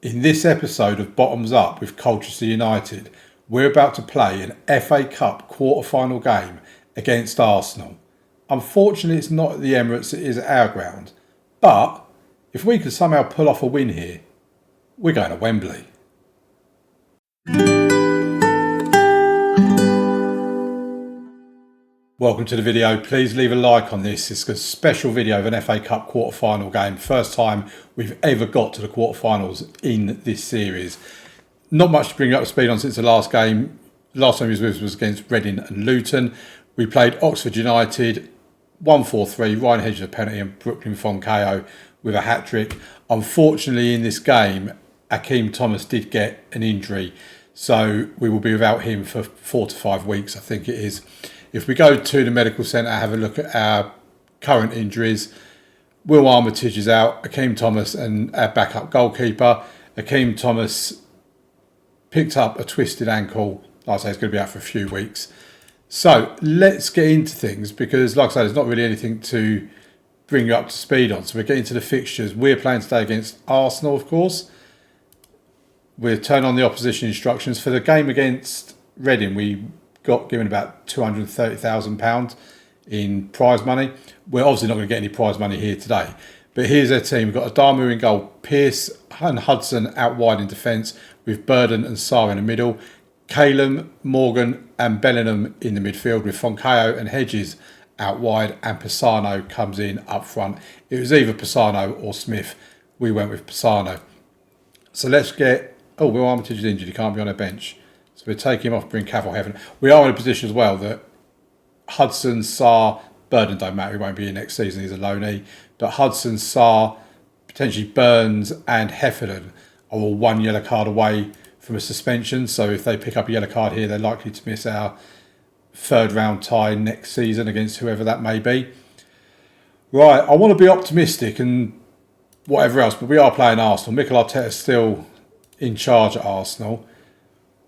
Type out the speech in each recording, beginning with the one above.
In this episode of Bottoms Up with Colchester United, we're about to play an FA Cup quarter-final game against Arsenal. Unfortunately, it's not at the Emirates, it is at our ground. But if we could somehow pull off a win here, we're going to Wembley. Welcome to the video. Please leave a like on this. It's a special video of an FA Cup quarter-final game. First time we've ever got to the quarter-finals in this series. Not much to bring you up to speed on since the last game. Last time we was against Reading and Luton. We played Oxford United, 1-4-3, Ryan Hedges a penalty and Brooklyn Foncayo with a hat-trick. Unfortunately in this game, Akeem Thomas did get an injury. So we will be without him for 4 to 5 weeks, I think it is. If we go to the medical centre, have a look at our current injuries. Will Armitage is out, Akeem Thomas and our backup goalkeeper. Akeem Thomas picked up a twisted ankle. Like I say, it's going to be out for a few weeks. So let's get into things because, like I said, there's not really anything to bring you up to speed on. So we're getting to the fixtures. We're playing today against Arsenal, of course. We'll turn on the opposition instructions. For the game against Reading, we got given about £230,000 in prize money. We're obviously not going to get any prize money here today. But here's their team. We've got Adamu in goal, Pearce and Hudson out wide in defence with Burden and Sarr in the middle. Calum, Morgan and Bellingham in the midfield with Foncayo and Hedges out wide and Pisano comes in up front. It was either Pisano or Smith. We went with Pisano. So let's get... Oh, Will Armitage is injured. He can't be on a bench. So we'll take him off, bring Cavill Heaven. We are in a position as well that Hudson, Sarr, Burden don't matter. He won't be here next season. He's a loanee. But Hudson, Sarr, potentially Burns and Heffernan are all 1 yellow card away from a suspension. So if they pick up a yellow card here, they're likely to miss our third round tie next season against whoever that may be. Right, I want to be optimistic and whatever else, but we are playing Arsenal. Mikel Arteta's still in charge at Arsenal.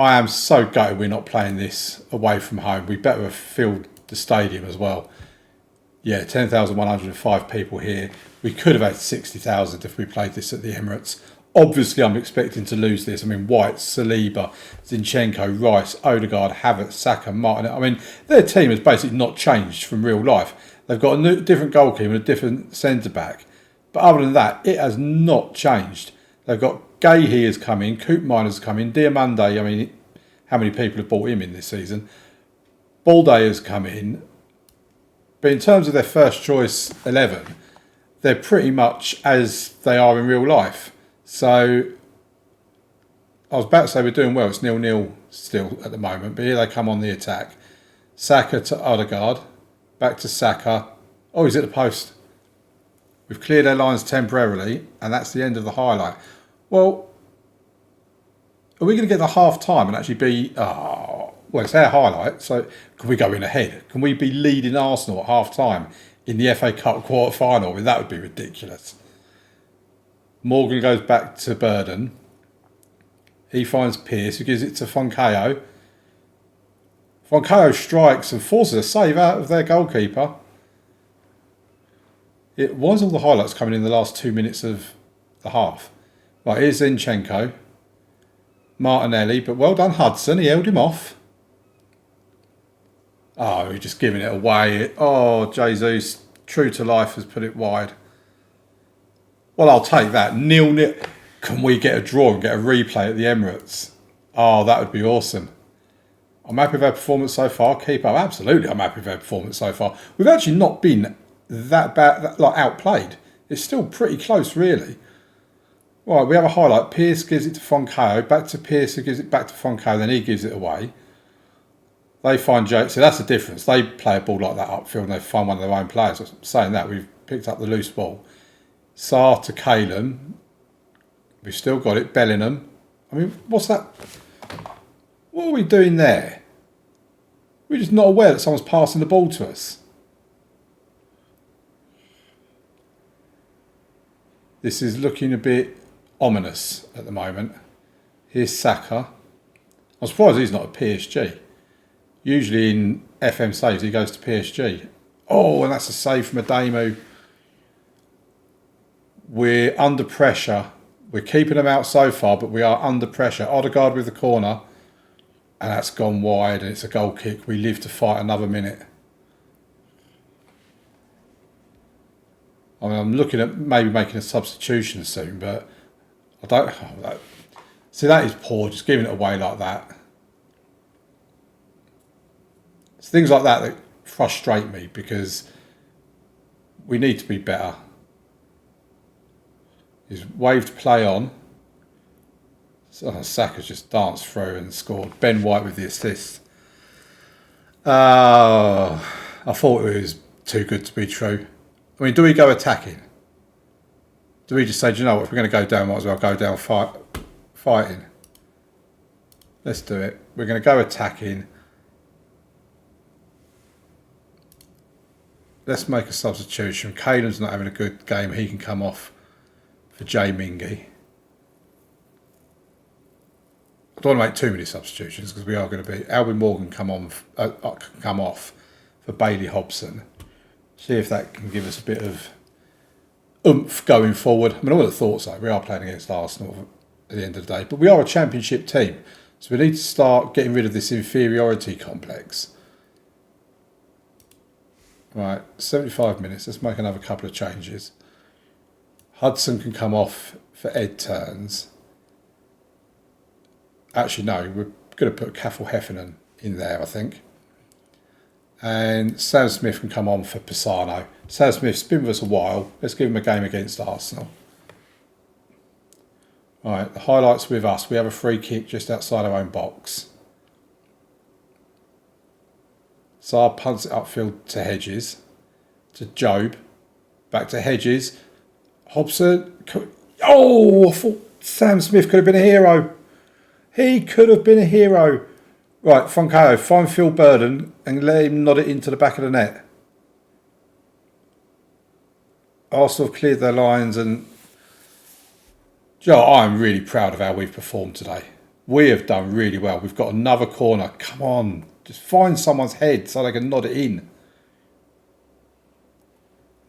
I am so gutted we're not playing this away from home. We better have filled the stadium as well. Yeah, 10,105 people here. We could have had 60,000 if we played this at the Emirates. Obviously, I'm expecting to lose this. I mean, White, Saliba, Zinchenko, Rice, Odegaard, Havertz, Saka, Martin. I mean, their team has basically not changed from real life. They've got a different goalkeeper and a different centre-back. But other than that, it has not changed. They've got Gahey has come in, Coop Miner's come in, Diamande, I mean, how many people have bought him in this season? Balde has come in. But in terms of their first choice 11, they're pretty much as they are in real life. So, I was about to say we're doing well. It's 0-0 still at the moment. But here they come on the attack. Saka to Odegaard. Back to Saka. Oh, he's at the post. We've cleared their lines temporarily. And that's the end of the highlight. Well, are we going to get the half time and actually be... well, it's our highlight. So, can we go in ahead? Can we be leading Arsenal at half time in the FA Cup quarter final? I mean, that would be ridiculous. Morgan goes back to Burden. He finds Pearce, who gives it to Foncayo. Foncayo strikes and forces a save out of their goalkeeper. It was all the highlights coming in the last 2 minutes of the half. Right, here's Zinchenko. Martinelli, but well done Hudson. He held him off. Oh, he's just giving it away. Oh, Jesus, true to life, has put it wide. Well, I'll take that. 0-0. Can we get a draw and get a replay at the Emirates? Oh, that would be awesome. I'm happy with our performance so far. Keep up. Absolutely, I'm happy with our performance so far. We've actually not been that bad, like outplayed. It's still pretty close, really. Right, we have a highlight. Pearce gives it to Foncayo. Back to Pearce, who gives it back to Foncayo. Then he gives it away. They find Joe. So that's the difference. They play a ball like that upfield and they find one of their own players. I'm saying that, we've picked up the loose ball. Sarr to Calum. We've still got it. Bellingham. I mean, what's that? What are we doing there? We're just not aware that someone's passing the ball to us. This is looking a bit ominous at the moment. Here's Saka. I'm surprised he's not at PSG. Usually in FM saves he goes to PSG. Oh, and that's a save from Adamu. We're under pressure We're keeping them out so far, but we are under pressure. Odegaard with the corner. And that's gone wide, and it's a goal kick. We live to fight another minute. I mean, I'm looking at maybe making a substitution soon, but I don't... see, that is poor, just giving it away like that. It's things like that frustrate me, because we need to be better. He's waved play on. So Saka's just danced through and scored. Ben White with the assist. I thought it was too good to be true. I mean, do we go attacking? Do we just say, do you know what, if we're going to go down, might as well go down fighting? Let's do it. We're going to go attacking. Let's make a substitution. Caden's not having a good game. He can come off for Jay Mingy. I don't want to make too many substitutions because we are going to be... Albion Morgan come off for Bailey Hobson. See if that can give us a bit of oomph going forward. I mean, I would have thought so. We are playing against Arsenal at the end of the day. But we are a championship team. So we need to start getting rid of this inferiority complex. Right, 75 minutes. Let's make another couple of changes. Hudson can come off for Ed Turns. Actually, no, we're going to put Cathal Heffernan in there, I think. And Sam Smith can come on for Pisano. Sam Smith's been with us a while. Let's give him a game against Arsenal. Right, the highlights with us. We have a free kick just outside our own box. Saar punts it upfield to Hedges. To Job. Back to Hedges. Hobson. Oh, I thought Sam Smith could have been a hero. He could have been a hero. Right, Foncaio, find Phil Burden and let him nod it into the back of the net. Arsenal have cleared their lines, and Joe, I'm really proud of how we've performed today. We have done really well. We've got another corner. Come on, just find someone's head so they can nod it in.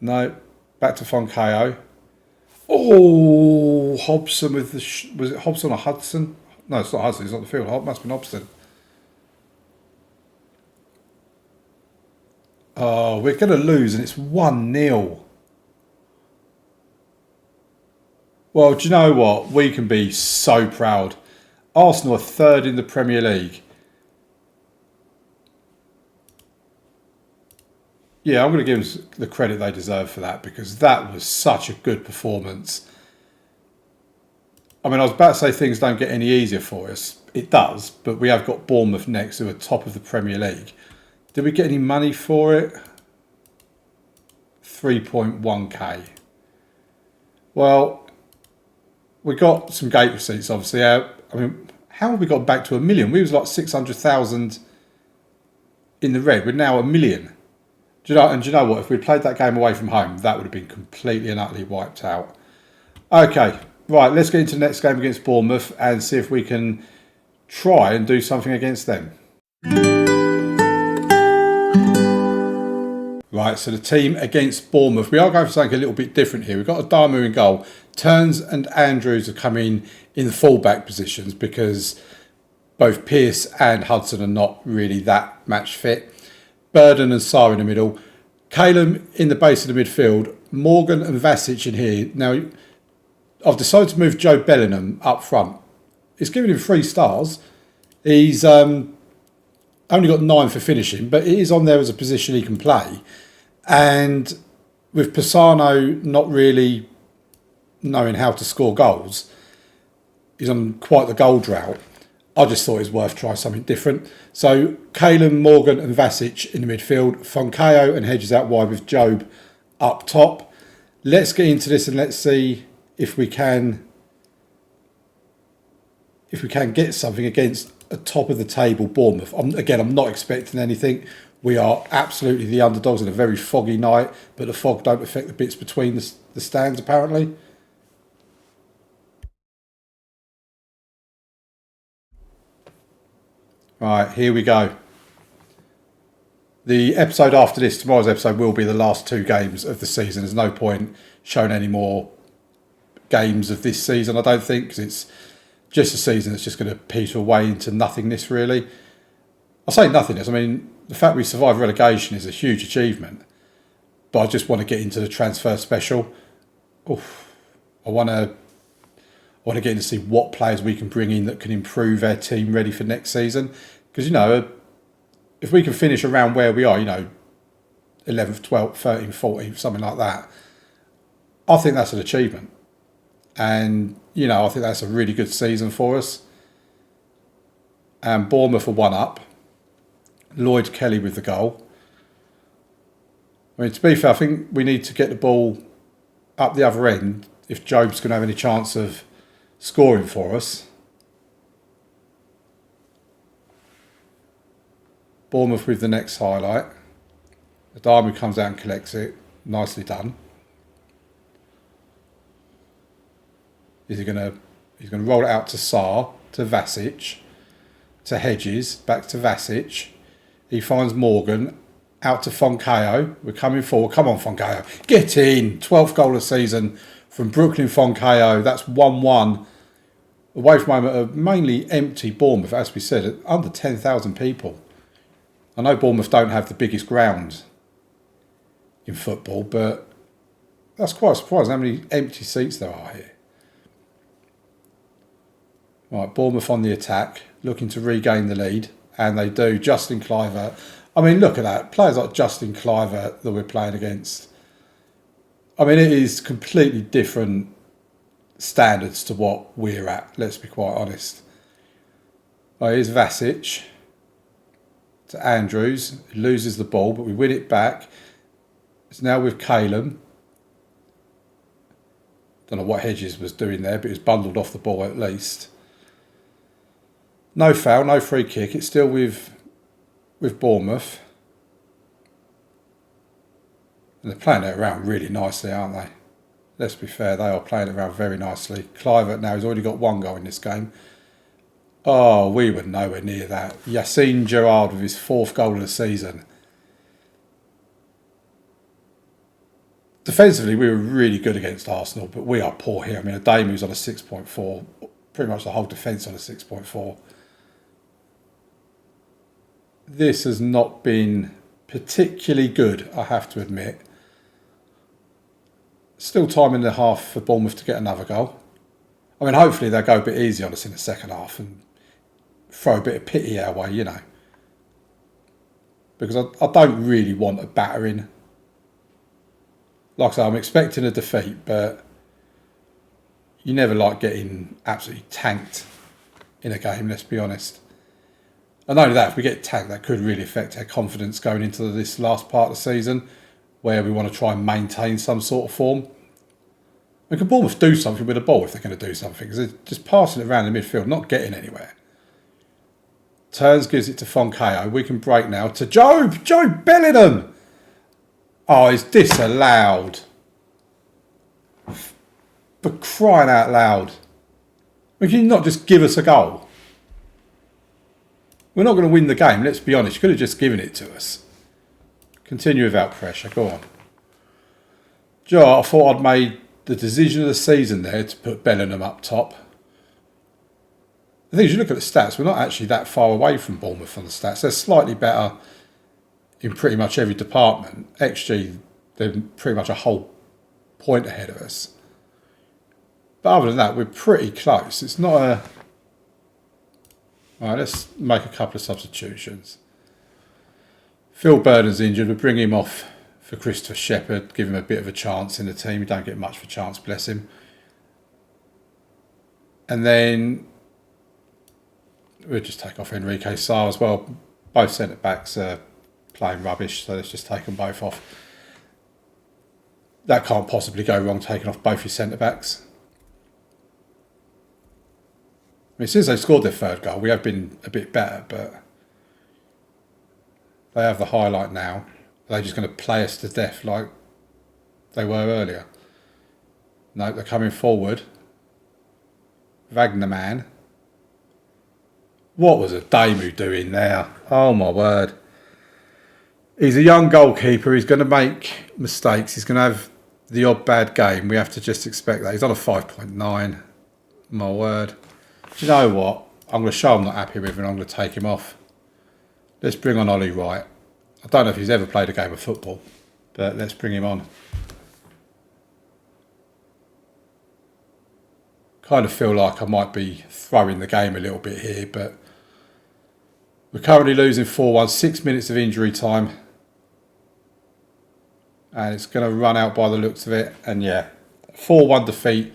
No, back to Foncaio. Oh, Hobson with the... was it Hobson or Hudson? No, it's not Hudson. He's on the field. It must have been Hobson. Oh, we're going to lose, and it's 1-0. Well, do you know what? We can be so proud. Arsenal are third in the Premier League. Yeah, I'm going to give them the credit they deserve for that, because that was such a good performance. I mean, I was about to say things don't get any easier for us. It does, but we have got Bournemouth next, who are top of the Premier League. Did we get any money for it? 3.1k. Well, we got some gate receipts, obviously. I mean, how have we got back to 1 million? We was like 600,000 in the red. We're now 1 million. Do you know what? If we played that game away from home, that would have been completely and utterly wiped out. Okay, right. Let's get into the next game against Bournemouth and see if we can try and do something against them. Right, so the team against Bournemouth. We are going for something a little bit different here. We've got Adamu in goal. Turns and Andrews are coming in the full-back positions because both Pearce and Hudson are not really that match fit. Burden and Saar in the middle. Calum in the base of the midfield. Morgan and Vasic in here. Now, I've decided to move Joe Bellingham up front. It's giving him 3 stars. He's only got 9 for finishing, but it is on there as a position he can play. And with Pisano not really knowing how to score goals, he's on quite the goal drought. I just thought it was worth trying something different. So Calum, Morgan and Vasic in the midfield. Foncaio and Hedges out wide with Job up top. Let's get into this and let's see if we can get something against a top of the table Bournemouth. I'm not expecting anything. We are absolutely the underdogs on a very foggy night, but the fog don't affect the bits between the stands apparently. Right, here we go. The episode after this, tomorrow's episode, will be the last 2 games of the season. There's no point showing any more games of this season, I don't think, because it's just a season that's just going to peter away into nothingness, really. I say nothingness, I mean, the fact we survived relegation is a huge achievement, but I just want to get into the transfer special. Oof. I want to get in to see what players we can bring in that can improve our team ready for next season. Because, you know, if we can finish around where we are, you know, 11th, 12th, 13th, 14th, something like that, I think that's an achievement. And, you know, I think that's a really good season for us. And Bournemouth are 1 up. Lloyd Kelly with the goal. I mean, to be fair, I think we need to get the ball up the other end if Job's going to have any chance of scoring for us. Bournemouth with the next highlight. Adama comes out and collects it. Nicely done. He's going to roll it out to Sarr, to Vasic, to Hedges, back to Vasic. He finds Morgan, out to Foncayo. We're coming forward. Come on, Foncayo. Get in. 12th goal of the season from Brooklyn Foncayo. That's 1-1. Away from home at a mainly empty Bournemouth, as we said, at under 10,000 people. I know Bournemouth don't have the biggest ground in football, but that's quite surprising how many empty seats there are here. Right, Bournemouth on the attack, looking to regain the lead, and they do. Justin Kluivert. I mean, look at that. Players like Justin Kluivert that we're playing against. I mean, it is completely different standards to what we're at, let's be quite honest. Right, here's Vasic to Andrews. He loses the ball, but we win it back. It's now with Calum. Don't know what Hedges was doing there, but he was bundled off the ball at least. No foul, no free kick. It's still with Bournemouth. And they're playing it around really nicely, aren't they? Let's be fair, they are playing it around very nicely. Kluivert now, he's already got 1 goal in this game. Oh, we were nowhere near that. Yassine Gerrard with his 4th goal of the season. Defensively, we were really good against Arsenal, but we are poor here. I mean, Adamu's on a 6.4. Pretty much the whole defence on a 6.4. This has not been particularly good, I have to admit. Still time in the half for Bournemouth to get another goal. I mean, hopefully they'll go a bit easy on us in the second half and throw a bit of pity our way, you know. Because I don't really want a battering. Like I say, I'm expecting a defeat, but you never like getting absolutely tanked in a game, let's be honest. And not only that, if we get tanked, that could really affect our confidence going into this last part of the season, where we want to try and maintain some sort of form. I mean, can Bournemouth do something with the ball if they're going to do something? Because they're just passing it around the midfield, not getting anywhere. Turns, gives it to Foncayo. We can break now to Joe Bellingham. Oh, it's disallowed. For crying out loud. I mean, can you not just give us a goal? We're not going to win the game, let's be honest. You could have just given it to us. Continue without pressure. Go on. Joe, I thought I'd made the decision of the season there to put Bellingham up top. The thing is, you look at the stats, we're not actually that far away from Bournemouth on the stats. They're slightly better in pretty much every department. XG, they're pretty much a whole point ahead of us. But other than that, we're pretty close. It's not a... All right, let's make a couple of substitutions. Phil Burden's injured. We'll bring him off for Christopher Shepherd, give him a bit of a chance in the team. He don't get much of a chance, bless him. And then we'll just take off Enrique Sarr as well. Both centre-backs are playing rubbish, so let's just take them both off. That can't possibly go wrong, taking off both your centre-backs. I mean, since they scored their 3rd goal, we have been a bit better, but they have the highlight now. Are they just going to play us to death like they were earlier? No, they're coming forward. WEMBLEY. What was Adamu doing there? Oh my word. He's a young goalkeeper. He's going to make mistakes. He's going to have the odd bad game. We have to just expect that. He's on a 5.9. My word. Do you know what? I'm going to show I'm not happy with him and I'm going to take him off. Let's bring on Ollie Wright. I don't know if he's ever played a game of football, but let's bring him on. Kind of feel like I might be throwing the game a little bit here, but we're currently losing 4-1, 6 minutes of injury time. And it's going to run out by the looks of it. And yeah, 4-1 defeat.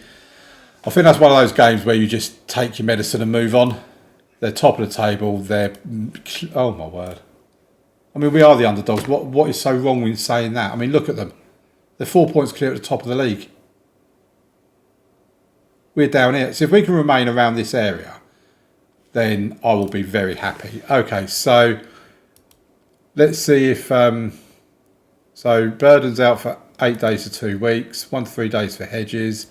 I think that's one of those games where you just take your medicine and move on. They're top of the table. They're, oh my word. I mean, we are the underdogs. What is so wrong with saying that? I mean, look at them. They're 4 points clear at the top of the league. We're down here. So if we can remain around this area, then I will be very happy. Okay, so let's see if... so Burden's out for 8 days to 2 weeks. 1 to 3 days for Hedges.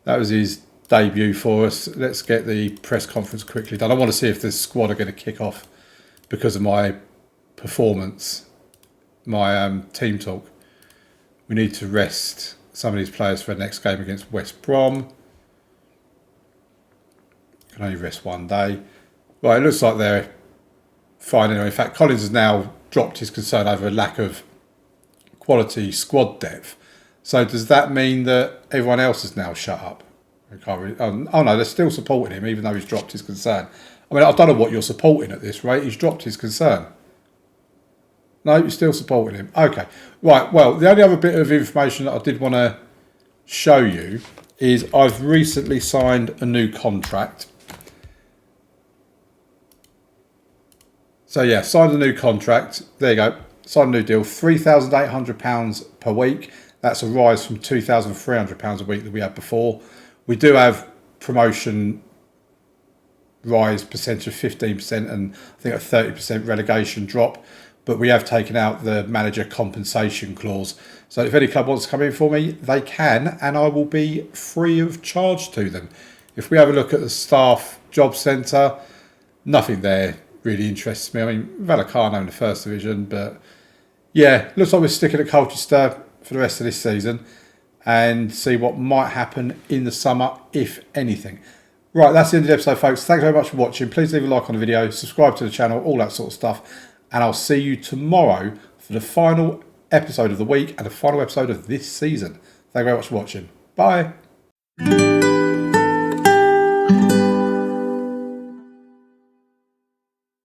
That was his debut for us. Let's get the press conference quickly done. I want to see if the squad are going to kick off because of my performance, my team talk. We need to rest some of these players for the next game against West Brom. Can only rest 1 day. Right, it looks like they're fine anyway. In fact, Collins has now dropped his concern over a lack of quality squad depth. So does that mean that everyone else is now shut up? I can't really, oh no, they're still supporting him even though he's dropped his concern. I mean, I don't know what you're supporting at this rate. He's dropped his concern. No, you're still supporting him. Okay. Right, well, the only other bit of information that I did want to show you is I've recently signed a new contract. So yeah, signed a new contract. There you go. Signed a new deal. £3,800 per week. That's a rise from £2,300 a week that we had before. We do have promotion rise percentage of 15% and I think a 30% relegation drop. But we have taken out the manager compensation clause. So if any club wants to come in for me, they can, and I will be free of charge to them. If we have a look at the staff job centre, nothing there really interests me. I mean, Vallecano in the first division, but yeah, looks like we're sticking at Colchester for the rest of this season and see what might happen in the summer, if anything. Right, that's the end of the episode, folks. Thanks very much for watching. Please leave a like on the video, subscribe to the channel, all that sort of stuff. And I'll see you tomorrow for the final episode of the week and the final episode of this season. Thank you very much for watching. Bye.